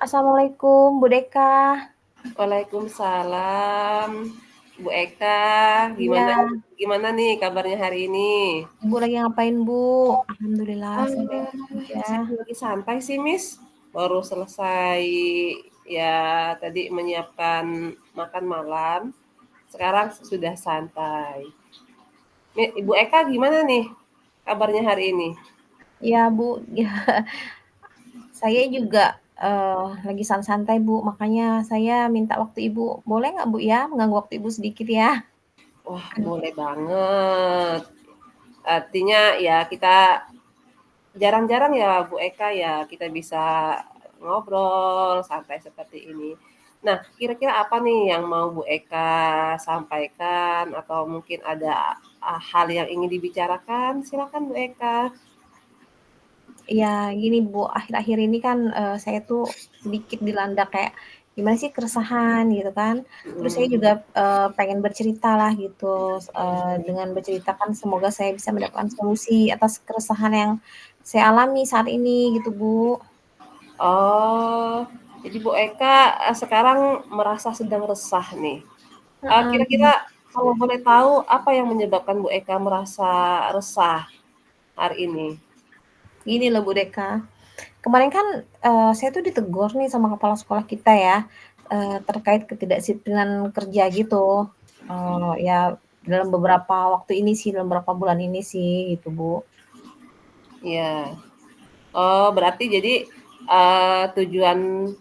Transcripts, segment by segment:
Assalamualaikum Bu Deka. Waalaikumsalam, Bu Eka. Gimana Iya, gimana nih kabarnya hari ini? Ibu lagi ngapain Bu? Alhamdulillah saya baik aja. Saya lagi santai sih, Miss. Baru selesai ya tadi menyiapkan makan malam. Sekarang sudah santai. Ibu Eka gimana nih kabarnya hari ini? Ya Bu, ya saya juga lagi santai Bu, makanya saya minta waktu Ibu. Boleh nggak Bu ya, mengganggu waktu Ibu sedikit ya? Wah, boleh banget. Artinya ya kita jarang-jarang ya Bu Eka ya kita bisa ngobrol santai seperti ini. Nah, kira-kira apa nih yang mau Bu Eka sampaikan atau mungkin ada hal yang ingin dibicarakan? Silakan Bu Eka. Ya gini Bu, akhir-akhir ini kan saya tuh sedikit dilanda kayak gimana sih keresahan gitu kan. Terus saya Mhm. juga pengen bercerita lah gitu. Dengan bercerita kan semoga saya bisa mendapatkan solusi atas keresahan yang saya alami saat ini gitu Bu. Oh, jadi Bu Eka sekarang merasa sedang resah nih. Kira-kira Mhm. kalau boleh tahu apa yang menyebabkan Bu Eka merasa resah hari ini? Gini loh Bu Deka, kemarin kan saya tuh ditegur nih sama kepala sekolah kita ya, terkait ketidakdisiplinan kerja gitu. Ya dalam beberapa waktu ini sih, dalam beberapa bulan ini sih gitu Bu. Ya. Oh, berarti jadi tujuan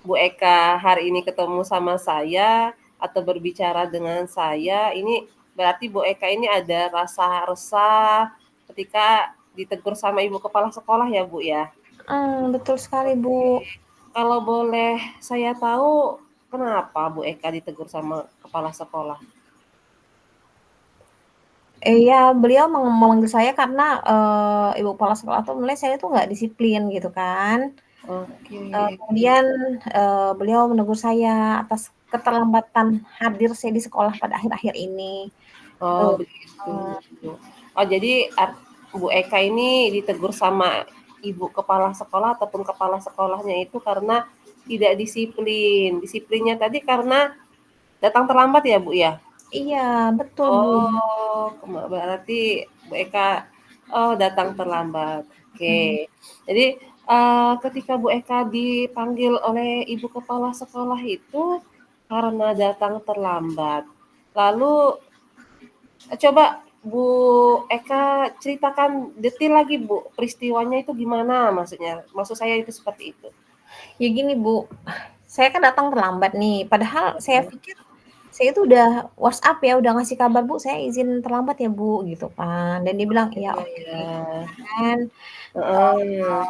Bu Eka hari ini ketemu sama saya atau berbicara dengan saya, ini berarti Bu Eka ini ada rasa resah ketika ditegur sama ibu kepala sekolah ya Bu ya? Betul sekali Bu. Oke. Kalau boleh saya tahu kenapa Bu Eka ditegur sama kepala sekolah? Ya beliau memanggil saya karena, ibu kepala sekolah tuh menilai saya tuh nggak disiplin gitu kan. Oke. Kemudian, beliau menegur saya atas keterlambatan hadir saya di sekolah pada akhir-akhir ini. Oh, Tuh, begitu. Oh, jadi Bu Eka ini ditegur sama ibu kepala sekolah ataupun kepala sekolahnya itu karena tidak disiplin. Disiplinnya tadi karena datang terlambat ya, Bu, ya? iya betul Bu. Oh, berarti Bu Eka, oh datang terlambat. Mhm. Oke. Jadi, ketika Bu Eka dipanggil oleh ibu kepala sekolah itu karena datang terlambat. Lalu coba Bu Eka ceritakan detail lagi Bu, peristiwanya itu gimana maksudnya? Maksud saya itu seperti itu. Ya gini Bu, saya kan datang terlambat nih, padahal saya pikir saya itu udah WhatsApp ya, udah ngasih kabar, "Bu, saya izin terlambat ya Bu," gitu kan. Dan dia bilang, "Iya, Iya oke." iya. Kan, Heeh.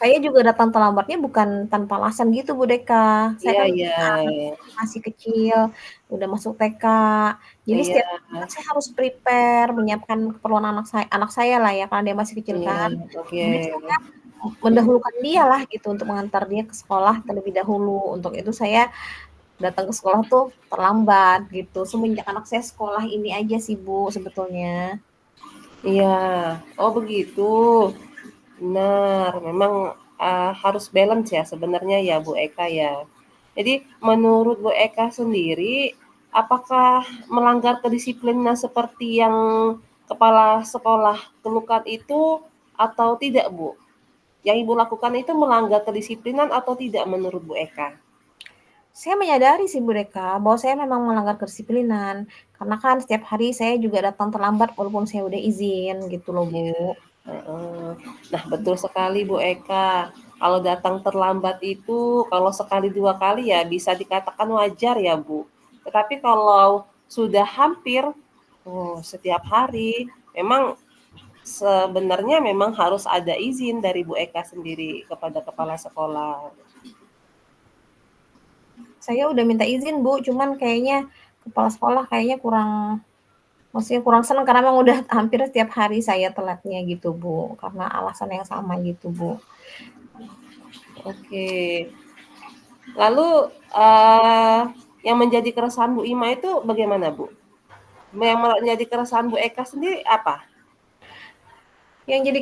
saya juga datang terlambatnya bukan tanpa alasan gitu Bu Deka. Saya Iya kan iya. anak masih kecil, udah masuk TK. Jadi Iya setiap kan saya harus prepare, menyiapkan keperluan anak saya lah ya, karena dia masih kecil iya. kan. Oke. Kemudian saya mendahulukan dia lah gitu untuk mengantar dia ke sekolah terlebih dahulu. Untuk itu saya datang ke sekolah tuh terlambat gitu. Semenjak anak saya sekolah ini aja sih Bu sebetulnya. Iya. Oh begitu. Benar, memang, harus balance ya sebenarnya ya Bu Eka ya. Jadi menurut Bu Eka sendiri, apakah melanggar kedisiplinan seperti yang kepala sekolah keluhkan itu atau tidak Bu? Yang Ibu lakukan itu melanggar kedisiplinan atau tidak menurut Bu Eka? Saya menyadari sih Bu Reka, bahwa saya memang melanggar kedisiplinan. Karena kan setiap hari saya juga datang terlambat walaupun saya udah izin gitu loh Bu. Heeh. Nah, betul sekali Bu Eka. Kalau datang terlambat itu, kalau sekali dua kali ya bisa dikatakan wajar ya Bu. Tetapi kalau sudah hampir, oh, setiap hari, memang sebenarnya memang harus ada izin dari Bu Eka sendiri kepada kepala sekolah. Saya udah minta izin Bu, cuman kayaknya kepala sekolah kayaknya maksudnya kurang senang karena memang udah hampir setiap hari saya telatnya gitu Bu, karena alasan yang sama gitu Bu. Oke. Lalu yang menjadi keresahan Bu Ima itu bagaimana Bu? Yang menjadi keresahan Bu Eka sendiri apa? Yang jadi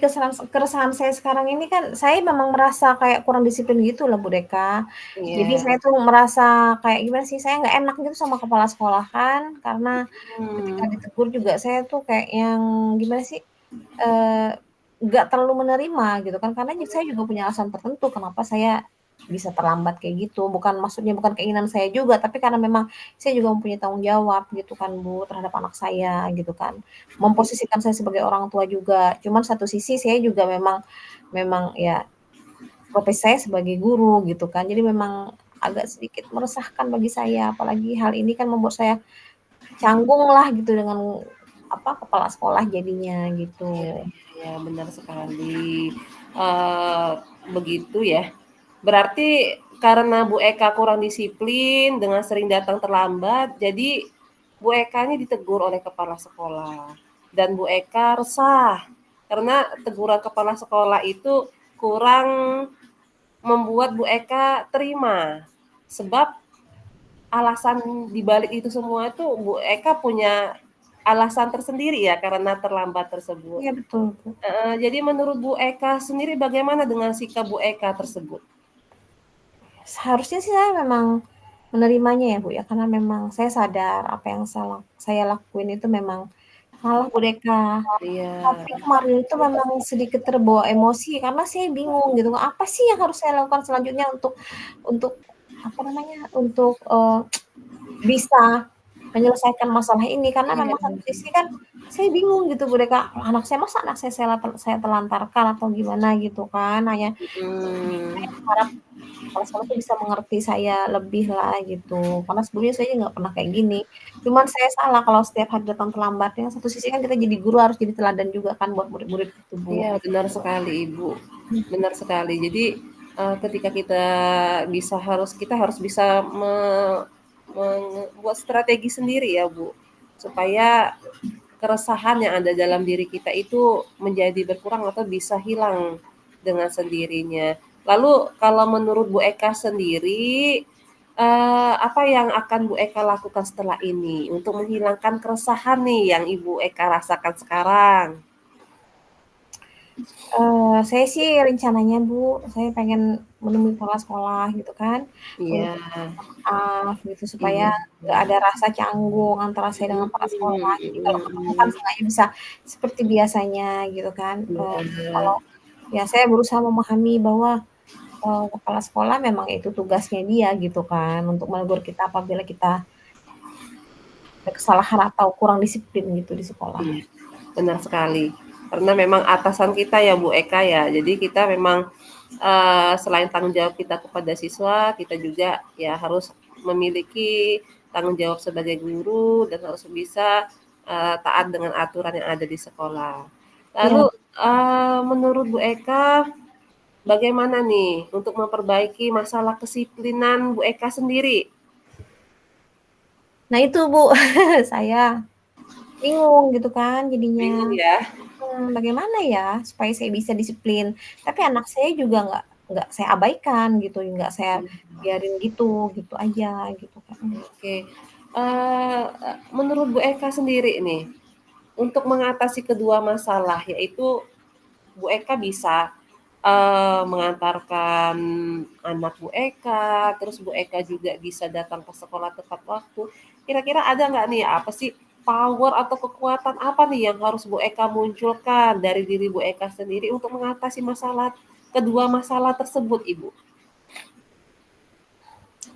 keresahan saya sekarang ini kan, saya memang merasa kayak kurang disiplin gitu loh Bu Deka. Jadi Iya. saya tuh merasa kayak gimana sih, saya nggak enak gitu sama kepala sekolah kan, karena ketika Mmm. ditegur juga saya tuh kayak yang gimana sih, eee, nggak terlalu menerima gitu kan, karena saya juga punya alasan tertentu kenapa saya bisa terlambat kayak gitu, maksudnya bukan keinginan saya juga, tapi karena memang saya juga mempunyai tanggung jawab gitu kan Bu, terhadap anak saya gitu kan. Memposisikan saya sebagai orang tua juga, cuman satu sisi saya juga memang memang ya profesi saya sebagai guru gitu kan, jadi memang agak sedikit meresahkan bagi saya, apalagi hal ini kan membuat saya canggung lah gitu dengan apa, kepala sekolah jadinya Iya gitu. iya iya, benar sekali. Eee, Begitu ya. Berarti karena Bu Eka kurang disiplin dengan sering datang terlambat, jadi Bu Eka ini ditegur oleh kepala sekolah. Dan Bu Eka resah karena teguran kepala sekolah itu kurang membuat Bu Eka terima. Sebab alasan dibalik itu semua itu Bu Eka punya alasan tersendiri ya karena terlambat tersebut. Iya betul, Bu. Jadi menurut Bu Eka sendiri bagaimana dengan sikap Bu Eka tersebut? Seharusnya sih saya memang menerimanya ya, Bu, ya, karena memang saya sadar apa yang saya lakuin itu memang salah, Bu Deka. Iya, Tapi kemarin itu memang sedikit terbawa emosi karena saya bingung gitu, apa sih yang harus saya lakukan selanjutnya untuk apa namanya, untuk, bisa menyelesaikan masalah ini. Karena iya, memang satu sisi kan saya bingung gitu Bu Deka, anak saya saya telantarkan atau gimana gitu kan, hanya mhm, saya berharap kepala sekolah tuh bisa mengerti saya lebih lah gitu, karena sebelumnya saya nggak pernah kayak gini. Cuman saya salah kalau setiap hari datang terlambat, yang satu sisi kan kita jadi guru harus jadi teladan juga kan buat murid-murid gitu, Bu. iya benar sekali Ibu, Mmm. benar sekali. Jadi, ketika kita harus bisa membuat strategi sendiri ya Bu, supaya keresahan yang ada dalam diri kita itu menjadi berkurang atau bisa hilang dengan sendirinya. Lalu kalau menurut Bu Eka sendiri, apa yang akan Bu Eka lakukan setelah ini untuk menghilangkan keresahan nih yang Ibu Eka rasakan sekarang? Saya sih rencananya Bu, saya pengen menemui kepala sekolah gitu kan, Iya, untuk minta maaf gitu, supaya iya. nggak ada rasa canggung antara saya dengan kepala sekolah. Jadi kalau Mhm ketemu kan mhm. seenggaknya bisa seperti biasanya gitu kan. Kalau Iya, ya saya berusaha memahami bahwa, kepala sekolah memang itu tugasnya dia gitu kan, untuk menegur kita apabila kita ada kesalahan atau kurang disiplin gitu di sekolah. iya, benar sekali. Karena memang atasan kita ya Bu Eka ya, jadi kita memang, selain tanggung jawab kita kepada siswa, kita juga ya harus memiliki tanggung jawab sebagai guru dan harus bisa, taat dengan aturan yang ada di sekolah. Iya. Lalu, menurut Bu Eka, bagaimana nih untuk memperbaiki masalah kedisiplinan Bu Eka sendiri? Nah itu Bu, saya bingung gitu kan jadinya. Bingung ya? Bagaimana ya supaya saya bisa disiplin, tapi anak saya juga nggak saya abaikan gitu, nggak saya biarin gitu, gitu aja gitu kan. Oke, menurut Bu Eka sendiri nih, untuk mengatasi kedua masalah, yaitu Bu Eka bisa, mengantarkan anak Bu Eka, terus Bu Eka juga bisa datang ke sekolah tepat waktu. Kira-kira ada nggak nih, apa sih power atau kekuatan apa nih yang harus Bu Eka munculkan dari diri Bu Eka sendiri untuk mengatasi kedua masalah tersebut, Ibu?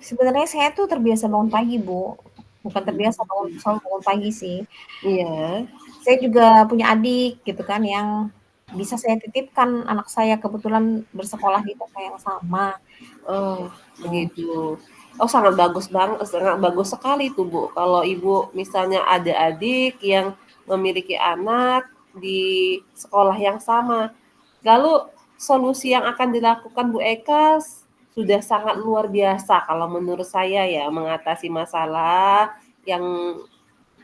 Sebenarnya saya tuh terbiasa bangun pagi, Bu, bukan terbiasa selalu bangun pagi sih. Iya. Saya juga punya adik gitu kan yang bisa saya titipkan anak saya, kebetulan bersekolah di kota yang sama, Oh, gitu. begitu. Oh, sangat bagus sekali tuh, Bu, kalau Ibu misalnya ada adik yang memiliki anak di sekolah yang sama. Lalu solusi yang akan dilakukan Bu Eka sudah sangat luar biasa kalau menurut saya ya, mengatasi masalah yang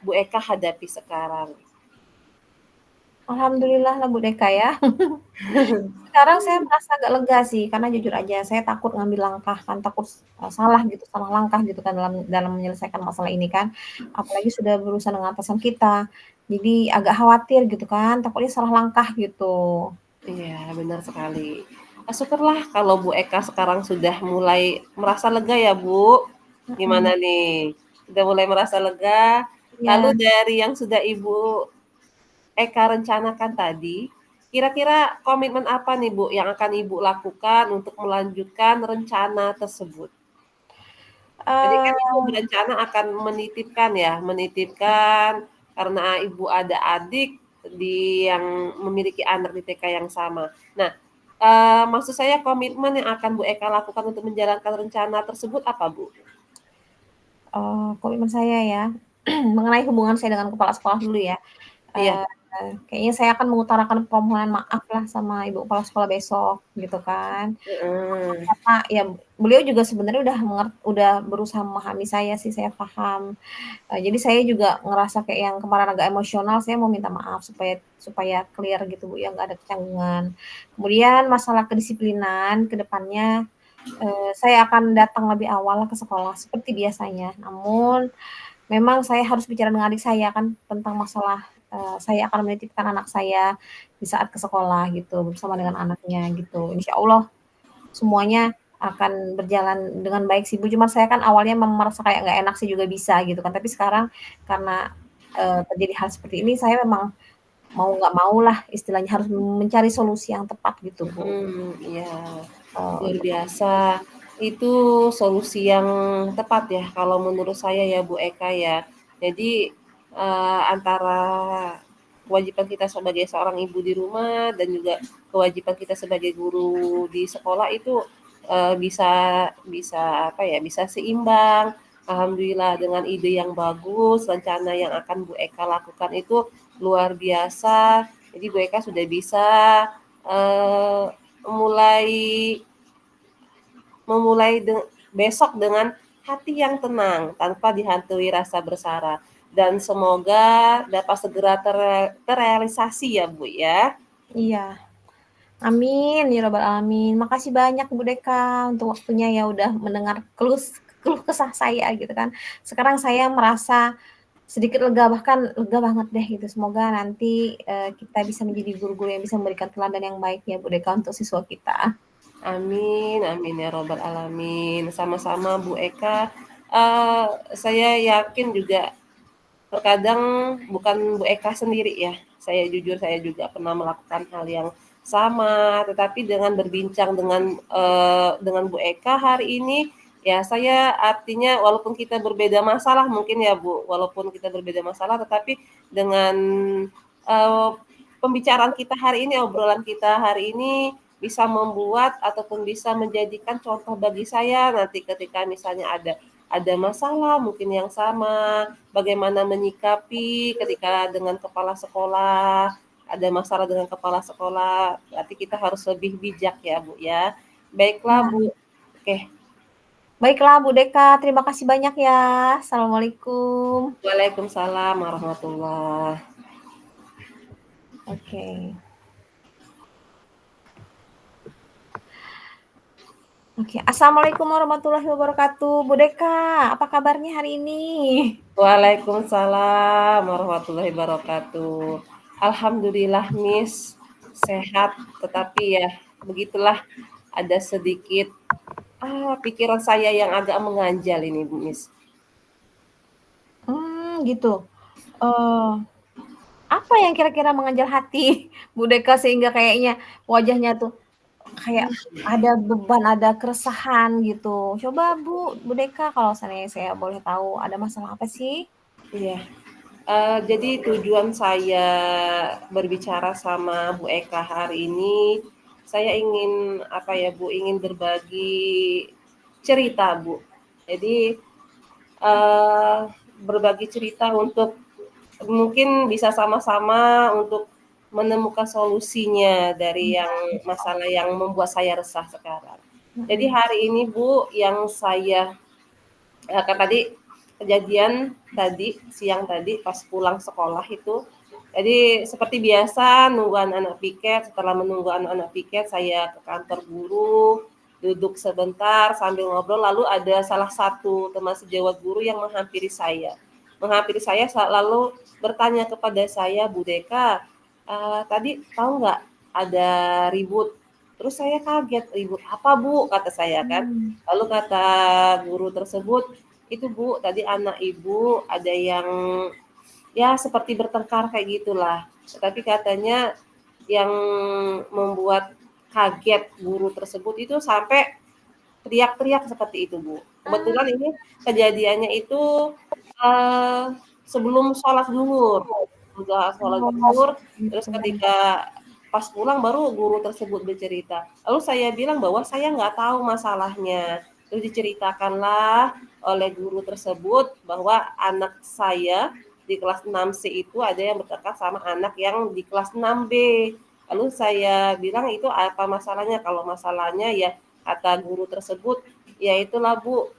Bu Eka hadapi sekarang. Alhamdulillah lah Bu Deka ya. Sekarang saya merasa agak lega sih, karena jujur aja saya takut ngambil langkah kan, takut, salah gitu, salah langkah gitu kan dalam dalam menyelesaikan masalah ini kan. Apalagi sudah berurusan dengan atasan kita. Jadi agak khawatir gitu kan, takutnya salah langkah gitu. Iya, benar sekali. Syukurlah kalau Bu Eka sekarang sudah mulai merasa lega ya, Bu. Mhm, Gimana nih? Sudah mulai merasa lega? Lalu iya. dari yang sudah Ibu Eka rencanakan tadi, kira-kira komitmen apa nih, Bu, yang akan Ibu lakukan untuk melanjutkan rencana tersebut? Tadi kan Ibu Eee, berencana akan menitipkan karena Ibu ada adik yang memiliki anak di TK yang sama. Nah, maksud saya komitmen yang akan Bu Eka lakukan untuk menjalankan rencana tersebut apa, Bu? Komitmen saya ya, mengenai hubungan saya dengan kepala sekolah dulu ya. Iya, Eee, Kayaknya saya akan mengutarakan permohonan maaf lah sama ibu kepala sekolah besok, gitu kan. heeh. Karena ya beliau juga sebenarnya udah berusaha memahami saya sih, saya paham. Jadi saya juga ngerasa kayak yang kemarin agak emosional, saya mau minta maaf supaya supaya clear gitu Bu ya, nggak ada kecanggungan. Kemudian masalah kedisiplinan ke depannya, saya akan datang lebih awal ke sekolah seperti biasanya. Namun memang saya harus bicara dengan adik saya kan tentang masalah, saya akan menitipkan anak saya di saat ke sekolah gitu, bersama dengan anaknya gitu. Insya Allah semuanya akan berjalan dengan baik sih, Bu, cuman saya kan awalnya merasa kayak nggak enak sih juga bisa gitu kan, tapi sekarang karena, terjadi hal seperti ini saya memang mau nggak maulah istilahnya harus mencari solusi yang tepat gitu, Bu, Iya, luar untuk biasa. Itu solusi yang tepat ya kalau menurut saya ya, Bu Eka ya. Jadi, antara kewajiban kita sebagai seorang ibu di rumah dan juga kewajiban kita sebagai guru di sekolah itu, bisa bisa apa ya, bisa seimbang. Alhamdulillah dengan ide yang bagus, rencana yang akan Bu Eka lakukan itu luar biasa. Jadi Bu Eka sudah bisa, eee, mulai memulai besok dengan hati yang tenang tanpa dihantui rasa bersalah dan semoga dapat segera terrealisasi ya, Bu, ya. iya, amin ya rabbal alamin. Makasih banyak Bu Deka untuk waktunya ya udah mendengar keluh kesah saya gitu kan. Sekarang saya merasa sedikit lega, bahkan lega banget deh gitu. Semoga nanti, kita bisa menjadi guru-guru yang bisa memberikan teladan yang baik ya Bu Deka untuk siswa kita. Amin amin ya robbal alamin. Sama-sama Bu Eka, saya yakin juga terkadang bukan Bu Eka sendiri ya, saya juga pernah melakukan hal yang sama, tetapi dengan berbincang dengan Bu Eka hari ini, ya saya artinya walaupun kita berbeda masalah mungkin ya Bu, walaupun kita berbeda masalah, tetapi dengan, eee, pembicaraan kita hari ini, obrolan kita hari ini bisa membuat ataupun bisa menjadikan contoh bagi saya nanti ketika misalnya ada masalah mungkin yang sama, bagaimana menyikapi ketika dengan kepala sekolah, ada masalah dengan kepala sekolah, berarti kita harus lebih bijak ya, Bu, ya. Baiklah, Nah, Bu. Oke, baiklah Bu Deka, terima kasih banyak ya. Assalamualaikum. waalaikumsalam warahmatullah. Oke. Oke, assalamualaikum warahmatullahi wabarakatuh. Bu Deka, apa kabarnya hari ini? Waalaikumsalam warahmatullahi wabarakatuh. Alhamdulillah, Miss, sehat, tetapi ya begitulah ada sedikit, pikiran saya yang agak mengganjal ini, Miss. Gitu. Eee, Apa yang kira-kira mengganjal hati Bu Deka sehingga kayaknya wajahnya tuh kayak ada beban, ada keresahan gitu. Coba Bu Deka kalau seandainya saya boleh tahu ada masalah apa sih? Iya. Jadi tujuan saya berbicara sama Bu Eka hari ini, saya ingin apa ya Bu, ingin berbagi cerita Bu. Jadi, eee, berbagi cerita untuk mungkin bisa sama-sama untuk menemukan solusinya dari Iya, yang masalah insyaallah. yang membuat saya resah sekarang. Jadi Mhm. hari ini Bu, yang saya kan tadi kejadian tadi, siang tadi pas pulang sekolah itu, jadi seperti biasa nunggu anak-anak piket, setelah menunggu anak-anak piket saya ke kantor guru, duduk sebentar sambil ngobrol, lalu ada salah satu teman sejawat guru yang menghampiri saya. menghampiri saya lalu bertanya kepada saya, "Bu Deka, tadi tahu nggak ada ribut?" Terus saya kaget, "Ribut apa, Bu?" kata saya kan. Mmm. Lalu kata guru tersebut, "Itu Bu, tadi anak Ibu ada yang ya seperti bertengkar kayak gitulah." Tetapi katanya yang membuat kaget guru tersebut itu sampai teriak-teriak seperti itu, Bu. Kebetulan Mmm. ini kejadiannya itu, eee, sebelum sholat zuhur. Udah sholat Oh, zuhur, terus gitu. ketika pas pulang baru guru tersebut bercerita. Lalu saya bilang bahwa saya nggak tahu masalahnya. Terus diceritakanlah oleh guru tersebut bahwa anak saya di kelas 6C itu ada yang bertengkar sama anak yang di kelas 6B. Lalu saya bilang, "Itu apa masalahnya?" Kalau masalahnya ya kata guru tersebut, "Ya itulah Bu,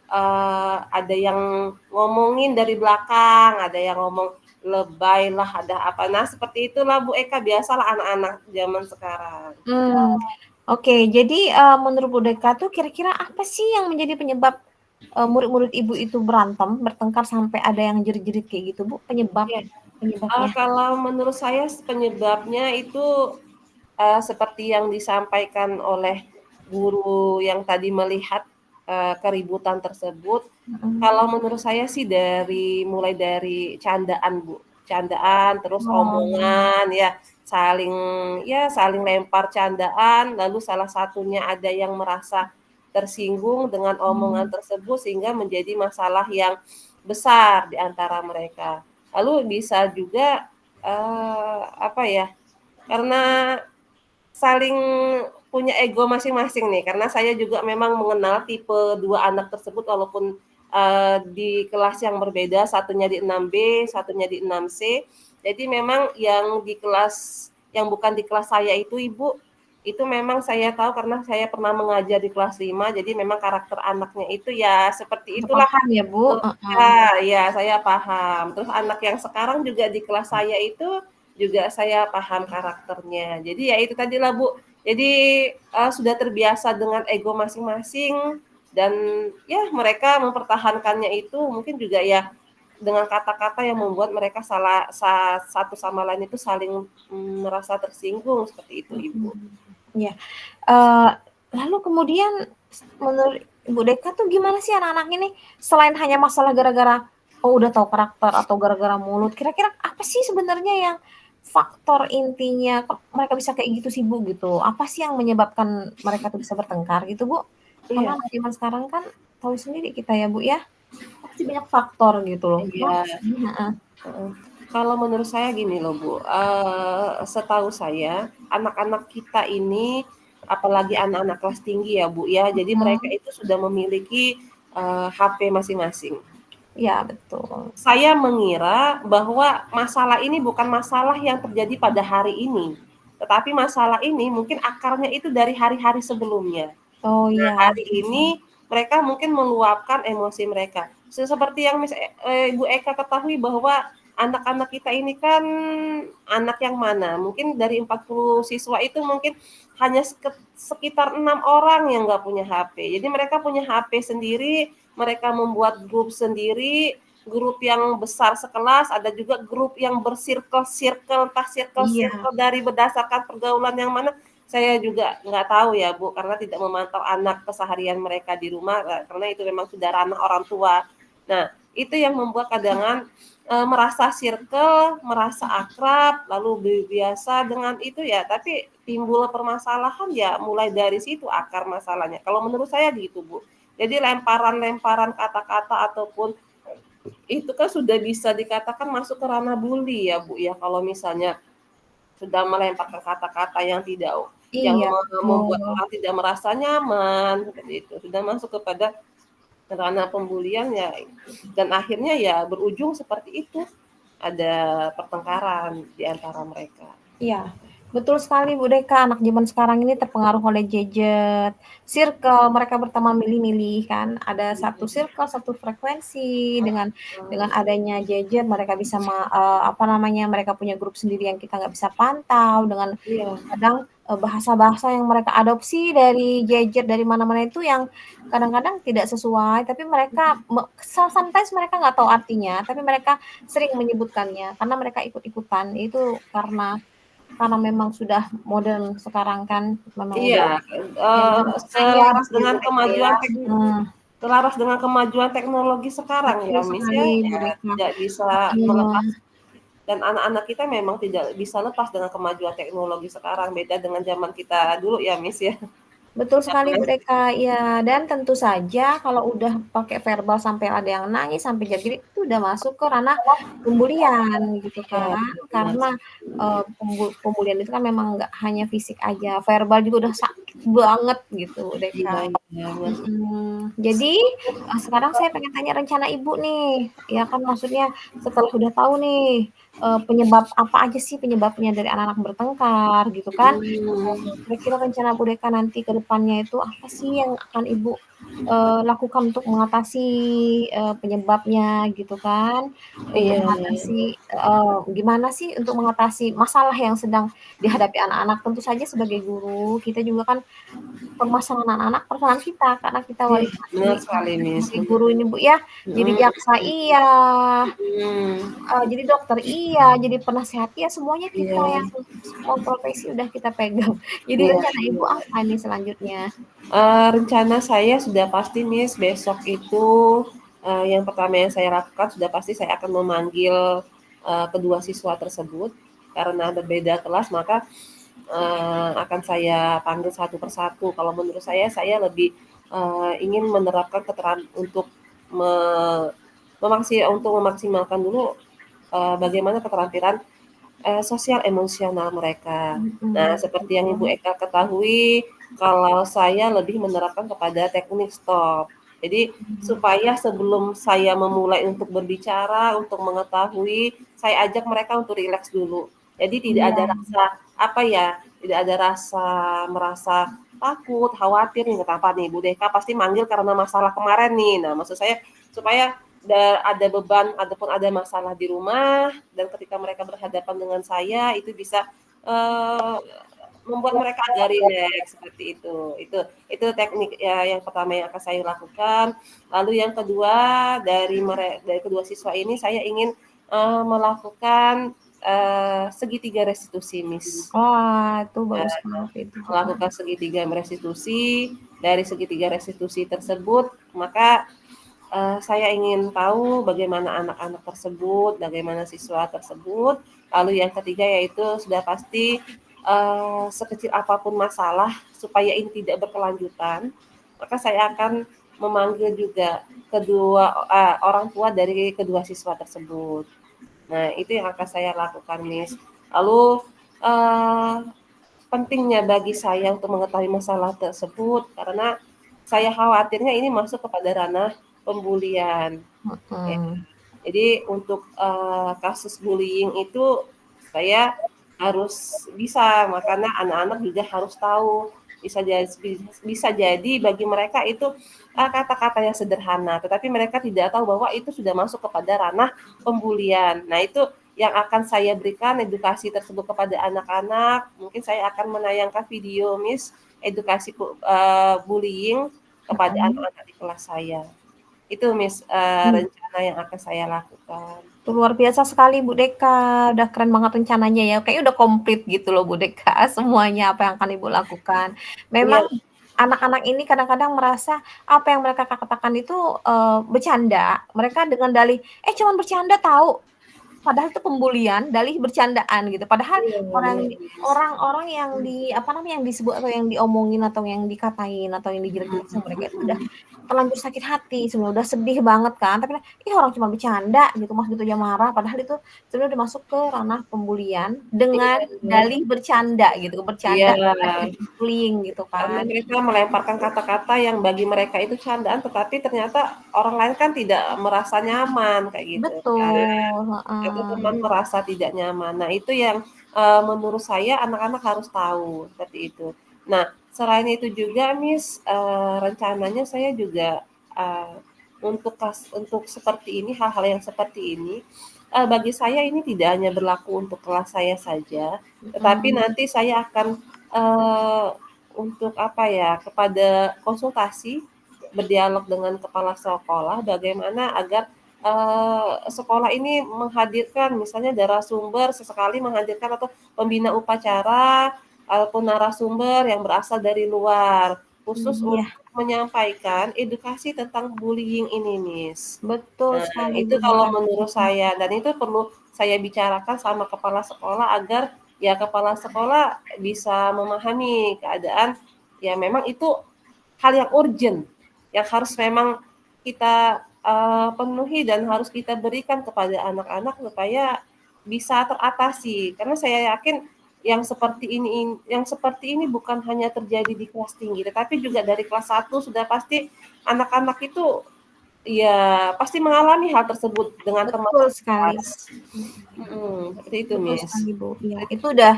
ada yang ngomongin dari belakang, ada yang ngomong lebay lah, ada apa." Nah seperti itulah Bu Eka, biasalah anak-anak zaman sekarang. Mmm, oke. Jadi, menurut Bu Deka tuh kira-kira apa sih yang menjadi penyebab, murid-murid Ibu itu berantem, bertengkar sampai ada yang jerit-jerit kayak gitu, Bu? Iya, Penyebabnya? kalau menurut saya penyebabnya itu, seperti yang disampaikan oleh guru yang tadi melihat, keributan tersebut. Mhm. Kalau menurut saya sih mulai dari candaan, Bu. Candaan, terus Oh. omongan ya, saling saling lempar candaan, lalu salah satunya ada yang merasa tersinggung dengan omongan Mmm. tersebut sehingga menjadi masalah yang besar di antara mereka. Lalu bisa juga, apa ya, karena saling punya ego masing-masing nih, karena saya juga memang mengenal tipe 2 anak tersebut walaupun, di kelas yang berbeda, satunya di 6B, satunya di 6C. Jadi memang yang di kelas yang bukan di kelas saya itu Ibu, itu memang saya tahu karena saya pernah mengajar di kelas 5, jadi memang karakter anaknya itu ya seperti itulah. Paham ya, Bu? Heeh. Iya, saya paham. Terus anak yang sekarang juga di kelas saya itu juga saya paham karakternya. Jadi ya itu tadilah, Bu. Jadi, sudah terbiasa dengan ego masing-masing dan ya mereka mempertahankannya itu mungkin juga ya dengan kata-kata yang membuat mereka satu sama lain itu saling, merasa tersinggung seperti itu, Ibu. Mhm. Iya. Eee, lalu kemudian menurut Ibu Deka tuh gimana sih anak-anak ini, selain hanya masalah gara-gara, oh udah tahu karakter atau gara-gara mulut, kira-kira apa sih sebenarnya yang faktor intinya kok mereka bisa kayak gitu sih, Bu, gitu? Apa sih yang menyebabkan mereka tuh bisa bertengkar gitu, Bu? Karena Iya anak zaman sekarang kan tahu sendiri kita ya, Bu, ya, pasti banyak faktor gitu loh. Kenapa iya. sih? Heeh. Heeh. Kalau menurut saya gini loh Bu, setahu saya anak-anak kita ini, apalagi anak-anak kelas tinggi ya Bu ya, jadi mereka Mhm. itu sudah memiliki, HP masing-masing. Iya, betul. Saya mengira bahwa masalah ini bukan masalah yang terjadi pada hari ini, tetapi masalah ini mungkin akarnya itu dari hari-hari sebelumnya. Oh, Nah, iya. hari ini mereka mungkin meluapkan emosi mereka. Seperti yang Ibu Eka ketahui bahwa anak-anak kita ini kan anak yang mana, mungkin dari 40 siswa itu mungkin hanya sekitar 6 orang yang nggak punya HP. Jadi mereka punya HP sendiri, mereka membuat grup sendiri, grup yang besar sekelas, ada juga grup yang bersirkel-sirkel, entah Iya. sirkel-sirkel dari berdasarkan pergaulan yang mana, saya juga nggak tahu ya Bu, karena tidak memantau anak keseharian mereka di rumah, karena itu memang sudah ranah orang tua. Nah, itu yang membuat kadangan, merasa circle, merasa akrab, lalu biasa dengan itu ya, tapi timbul permasalahan ya mulai dari situ akar masalahnya. Kalau menurut saya gitu Bu. Jadi lemparan-lemparan kata-kata ataupun itu kan sudah bisa dikatakan masuk ke ranah bully ya Bu ya, kalau misalnya sudah melemparkan kata-kata yang Iya, membuat betul. orang tidak merasa nyaman, seperti itu. Sudah masuk kepada ranah pembulian ya, dan akhirnya ya berujung seperti itu, ada pertengkaran di antara mereka. Iya. Betul sekali Bu Deka, anak zaman sekarang ini terpengaruh oleh gadget, circle, mereka berteman milih-milih kan, ada satu circle, satu frekuensi, dengan adanya gadget mereka bisa apa namanya, mereka punya grup sendiri yang kita nggak bisa pantau, dengan Iya. kadang, bahasa-bahasa yang mereka adopsi dari gadget, dari mana-mana itu yang kadang-kadang tidak sesuai, tapi mereka sometimes mereka nggak tahu artinya, tapi mereka sering menyebutkannya karena mereka ikut-ikutan, itu karena memang sudah modern sekarang kan, memang Iya, udah zaman saya selaras gitu ya dengan Bu Deka ya, selaras dengan kemajuan teknologi sekarang betul ya, Miss, sekali ya. Bu Ya, Deka, tidak bisa melepas heeh. dan anak-anak kita memang tidak bisa lepas dengan kemajuan teknologi sekarang, beda dengan zaman kita dulu ya, Miss, ya. Betul sekali Zaman Bu SD. Deka, iya, dan tentu saja kalau udah pakai verbal sampai ada yang nangis, sampai jerit-jerit, itu udah masuk ke ranah pembulian gitu Iya, kan. benar Karena, sekali. pembulian itu kan memang nggak hanya fisik aja, verbal juga udah sakit banget gitu Bu Iya Deka. iya, Mas. Jadi, sekarang saya pengen tanya rencana Ibu nih, ya kan maksudnya setelah udah tahu nih, penyebab apa aja sih penyebabnya dari anak-anak bertengkar gitu kan, Mhm. kira-kira rencana Bu Deka nanti ke depannya itu apa sih yang akan Ibu, lakukan untuk mengatasi, penyebabnya gitu kan, untuk Iya. mengatasi gimana sih untuk mengatasi masalah yang sedang dihadapi anak-anak. Tentu saja sebagai guru, kita juga kan permasalahan anak-anak persoalan kita, karena kita Iya, wali benar ini sekali, Miss, sebagai benar. guru ini Bu ya, jadi Mhm. jaksa iya, Mhm. jadi dokter iya, jadi penasehat iya, semuanya kita Iya. yang semua profesi udah kita pegang. Jadi Iya rencana Ibu iya. apa nih selanjutnya? Rencana saya sudah pasti, Miss, besok itu, yang pertama yang saya lakukan sudah pasti saya akan memanggil, kedua siswa tersebut, karena berbeda kelas maka, akan saya panggil satu persatu. Kalau menurut saya lebih, ingin menerapkan keteran untuk me untuk memaksimalkan dulu, bagaimana keterampilan sosial emosional mereka. Nah, Mhm, seperti yang Ibu betul. Eka ketahui, kalau saya lebih menerapkan kepada teknik stop. Jadi, Mhm. supaya sebelum saya memulai untuk berbicara, untuk mengetahui, saya ajak mereka untuk rileks dulu. Jadi tidak Iya. ada rasa, apa ya, tidak ada rasa merasa takut, khawatir nih, kenapa nih, Bu Deka pasti manggil karena masalah kemarin nih. Nah, maksud saya supaya ada beban ataupun ada masalah di rumah dan ketika mereka berhadapan dengan saya itu bisa, eee, membuat mereka agak rileks seperti itu. Itu teknik ya yang pertama yang akan saya lakukan. Lalu yang kedua dari kedua siswa ini saya ingin, melakukan, segitiga restitusi, Miss. Wah, itu bagus banget itu, heeh. Melakukan segitiga restitusi, dari segitiga restitusi tersebut maka saya ingin tahu bagaimana anak-anak tersebut, bagaimana siswa tersebut. Lalu yang ketiga yaitu sudah pasti, sekecil apapun masalah supaya ini tidak berkelanjutan, maka saya akan memanggil juga orang tua dari kedua siswa tersebut. Nah, itu yang akan saya lakukan, Miss. Lalu, eee, pentingnya bagi saya untuk mengetahui masalah tersebut karena saya khawatirnya ini masuk kepada ranah pembulian. Ya, Mhm. jadi untuk, kasus bullying itu saya harus bisa, makanya anak-anak juga harus tahu. Bisa jadi bagi mereka itu, kata-kata yang sederhana, tetapi mereka tidak tahu bahwa itu sudah masuk kepada ranah pembulian. Nah, itu yang akan saya berikan edukasi tersebut kepada anak-anak, mungkin saya akan menayangkan video, Miss, edukasi bullying kepada Mhm. anak-anak di kelas saya. Itu, Miss, Mmm. rencana yang akan saya lakukan. Itu luar biasa sekali Bu Deka, udah keren banget rencananya ya, kayaknya udah komplit gitu loh Bu Deka, semuanya apa yang akan Ibu lakukan. Iya Memang anak-anak ini kadang-kadang merasa apa yang mereka katakan itu, bercanda, mereka dengan dalih, "Eh, cuman bercanda tahu!" Padahal itu pembulian, dalih bercandaan gitu. Padahal iya, bener, Mas. orang-orang yang apa namanya, yang disebut atau yang diomongin atau yang dikatain atau yang dijelek-jelekin sama mereka itu udah terlanjur sakit hati, sebenarnya udah sedih banget kan, tapi ih orang cuma bercanda gitu, Mas, gitu aja marah, padahal itu sebenarnya udah masuk ke ranah pembulian dengan Iya. dalih bercanda gitu, Iya. bercanda akhirnya di-bullying gitu Karena kan. mereka melemparkan kata-kata yang bagi mereka itu candaan, tetapi ternyata orang lain kan tidak merasa nyaman kayak gitu kan, Betul, atau heeh. teman merasa tidak nyaman. Nah itu yang, menurut saya anak-anak harus tahu, seperti itu. Nah selain itu juga Miss, rencananya saya juga, eee, untuk seperti ini, hal-hal yang seperti ini, bagi saya ini tidak hanya berlaku untuk kelas saya saja, tetapi Mhm. nanti saya akan, eee, untuk apa ya, kepada konsultasi, berdialog dengan kepala sekolah bagaimana agar, sekolah ini menghadirkan misalnya narasumber sesekali menghadirkan atau pembina upacara ataupun narasumber yang berasal dari luar, khusus Iya, untuk menyampaikan edukasi tentang bullying ini, Miss. betul Nah, sekali itu Bu kalau Deka, menurut mhm. saya dan itu perlu saya bicarakan sama kepala sekolah agar ya kepala sekolah bisa memahami keadaan, ya memang itu hal yang urgent, yang harus memang kita, penuhi dan harus kita berikan kepada anak-anak supaya bisa teratasi. Karena saya yakin yang seperti ini bukan hanya terjadi di kelas tinggi, tetapi juga dari kelas 1 sudah pasti anak-anak itu ya pasti mengalami hal tersebut dengan teman Betul sekali, sekelas. Seperti itu, betul Miss. sekali Bu, iya, itu udah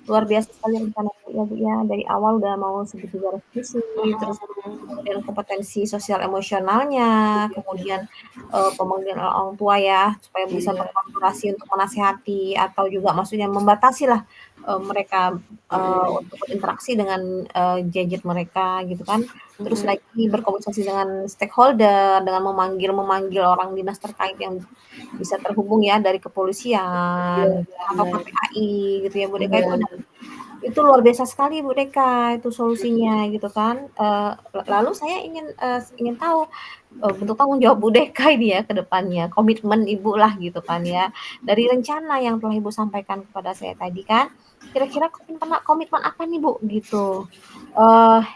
luar biasa sekali rencana ya Bu ya, dari awal udah mau segitiga revisi, terus Mhm. kemudian kompetensi sosial emosionalnya, kemudian, pemanggilan orang tua ya, supaya bisa Iya. berkolaborasi untuk menasihati atau juga maksudnya membatasilah, mereka, Mhm. untuk berinteraksi dengan, gadget mereka gitu kan. Terus Mhm. lagi berkomunikasi dengan stakeholder, dengan memanggil memanggil orang dinas terkait yang bisa terhubung ya dari Iya, kepolisian atau benar. KPAI gitu ya, Bu Deka, Benar. itu luar biasa sekali Bu Deka, itu solusinya gitu kan. Lalu saya ingin tahu, bentuk tanggung jawab Bu Deka ini ya ke depannya, komitmen Ibu lah gitu kan ya. Dari rencana yang telah Ibu sampaikan kepada saya tadi kan, kira-kira komitmen apa nih Bu gitu,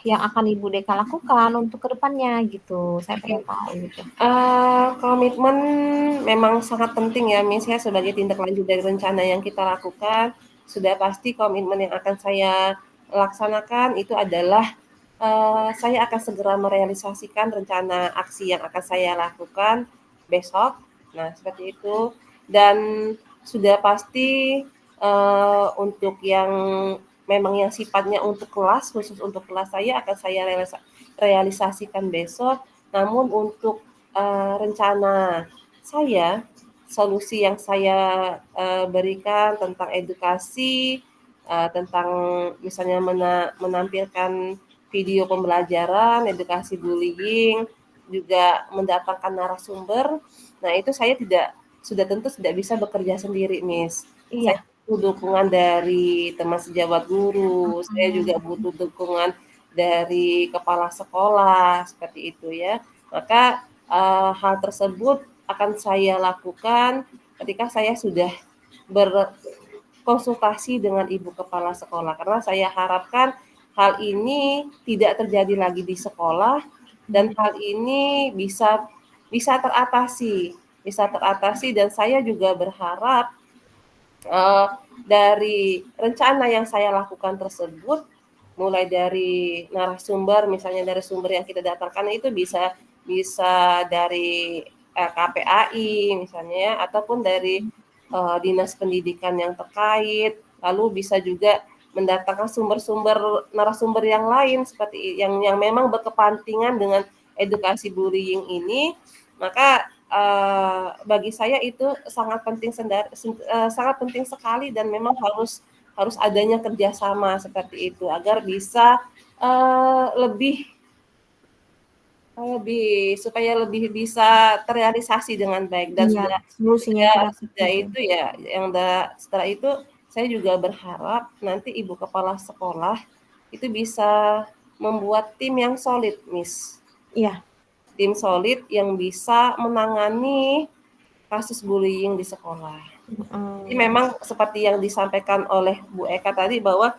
yang akan Ibu Deka lakukan untuk ke depannya gitu? Saya Oke. pengen tahu gitu. Komitmen memang sangat penting ya, Miss, ya, sebagai tindak lanjut dari rencana yang kita lakukan. Sudah pasti komitmen yang akan saya laksanakan itu adalah, saya akan segera merealisasikan rencana aksi yang akan saya lakukan besok. Nah, seperti itu. Dan sudah pasti, untuk yang memang yang sifatnya untuk kelas, khusus untuk kelas saya akan saya realisasikan besok. Namun untuk, rencana saya, solusi yang saya, berikan tentang edukasi, tentang misalnya menampilkan video pembelajaran, edukasi bullying, juga mendatangkan narasumber. Nah, itu saya sudah tentu tidak bisa bekerja sendiri, Miss. Saya Iya, butuh dukungan dari teman sejawat guru, saya juga mhm, butuh dukungan dari kepala sekolah, seperti itu ya. Maka, hal tersebut akan saya lakukan ketika saya sudah berkonsultasi dengan ibu kepala sekolah, karena saya harapkan hal ini tidak terjadi lagi di sekolah dan mhm, hal ini bisa teratasi dan saya juga berharap, eee, dari rencana yang saya lakukan tersebut, mulai dari narasumber, misalnya dari sumber yang kita datangkan itu bisa bisa dari, KPAI misalnya ya, ataupun dari, dinas pendidikan yang terkait, lalu bisa juga mendatangkan narasumber yang lain seperti yang memang berkepentingan dengan edukasi bullying ini, maka, bagi saya itu sangat penting sekali dan memang harus harus adanya kerjasama seperti itu agar bisa, lebih supaya lebih bisa terrealisasi dengan baik dan iya, sudah solusinya sudah itu dapat sudah gitu. itu ya setelah itu saya juga berharap nanti ibu kepala sekolah itu bisa membuat tim yang solid, Miss. Iya, Tim solid yang bisa menangani kasus bullying di sekolah. Jadi mhm, memang seperti yang disampaikan oleh Bu Eka tadi bahwa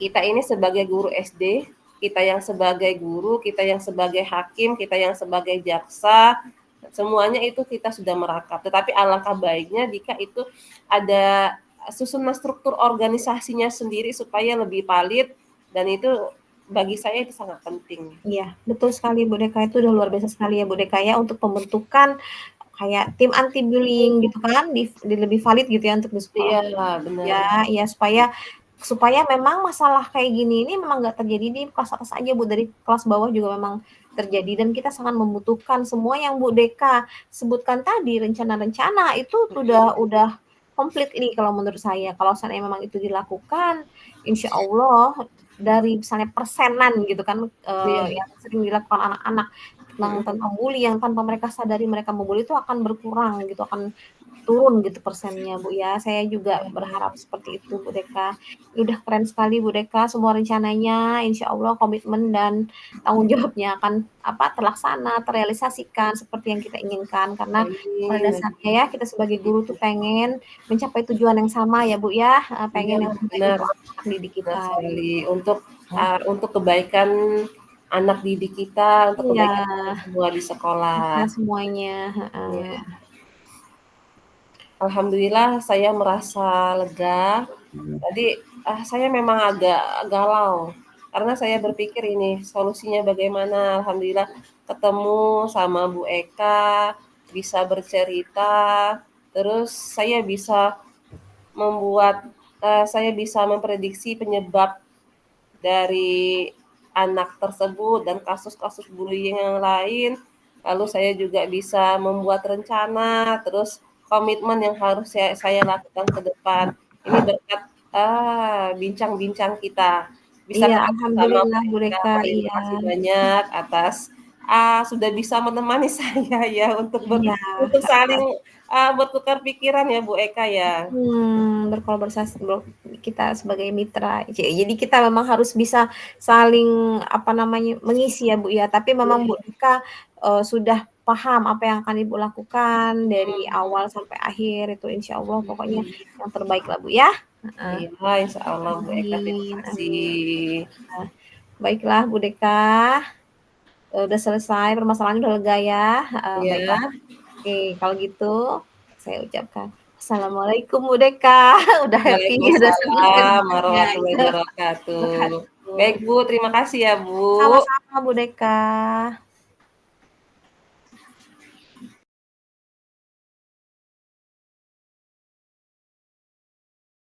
kita ini sebagai guru SD, kita yang sebagai guru, kita yang sebagai hakim, kita yang sebagai jaksa, semuanya itu kita sudah merakam. Tetapi alangkah baiknya jika itu ada susunan struktur organisasinya sendiri supaya lebih valid, dan itu bagi saya itu sangat penting. Iya, betul sekali Bu Deka, itu udah luar biasa sekali ya Bu Deka ya, untuk pembentukan kayak tim anti bullying gitu kan, di lebih valid gitu ya untuk di sekolah. Iya, benar. Ya, iya supaya supaya memang masalah kayak gini ini memang nggak terjadi di kelas atas aja Bu, dari kelas bawah juga memang terjadi dan kita sangat membutuhkan semua yang Bu Deka sebutkan tadi, rencana-rencana itu udah komplit ini kalau menurut saya. Kalau seandainya memang itu dilakukan, insya Allah dari misalnya persenan gitu kan, Iya. yang sering dilakukan anak-anak tentang bully yang tanpa mereka sadari mereka membuli itu akan berkurang gitu, akan turun gitu persennya Bu ya. Saya juga berharap seperti itu Bu Deka. Udah keren sekali Bu Deka semua rencananya, insya Allah komitmen dan tanggung jawabnya akan terlaksana, terrealisasikan seperti yang kita inginkan. Karena pada Amin. dasarnya ya kita sebagai guru tuh pengen mencapai tujuan yang sama ya Bu ya, Iya, pengen yang terbaik benar. untuk anak didik Benar kita gitu. sekali. Untuk kebaikan anak didik kita, untuk Iya, kebaikan kita semua di kita sekolah. semuanya, Iya. heeh. Alhamdulillah saya merasa lega. Tadi, saya memang agak galau, karena saya berpikir ini solusinya bagaimana. Alhamdulillah ketemu sama Bu Eka, bisa bercerita, terus saya bisa memprediksi penyebab dari anak tersebut dan kasus-kasus bullying yang lain. Lalu saya juga bisa membuat rencana, terus komitmen yang harus saya lakukan ke depan. Ini berkat bincang-bincang kita. Bisa Iya, ketemu sama Bu alhamdulillah Bu Eka. Deka, Terima iya. kasih banyak atas sudah bisa menemani saya ya Iya, untuk saling bertukar pikiran ya Bu Eka ya. berkolaborasi kita sebagai mitra. Jadi kita memang harus bisa saling, mengisi ya, Bu, ya. Tapi memang Bu Iya. Deka, sudah paham apa yang akan Ibu lakukan dari Mhm. awal sampai akhir itu insya Allah pokoknya Mhm. yang terbaik lah, Bu, ya. Heeh. Iya, insya Allah Bu Eka, terima Amin amin. kasih. Nah, baiklah Bu Deka, udah selesai permasalahannya udah lega ya? Heeh, baiklah. Iya. Oke, kalau gitu saya ucapkan assalamualaikum Bu Deka, udah happy, udah senang Waalaikumsalam dengernya, warahmatullahi iya. wabarakatuh. Baik Waduh. Bu, terima kasih ya Bu. Sama-sama Bu Deka.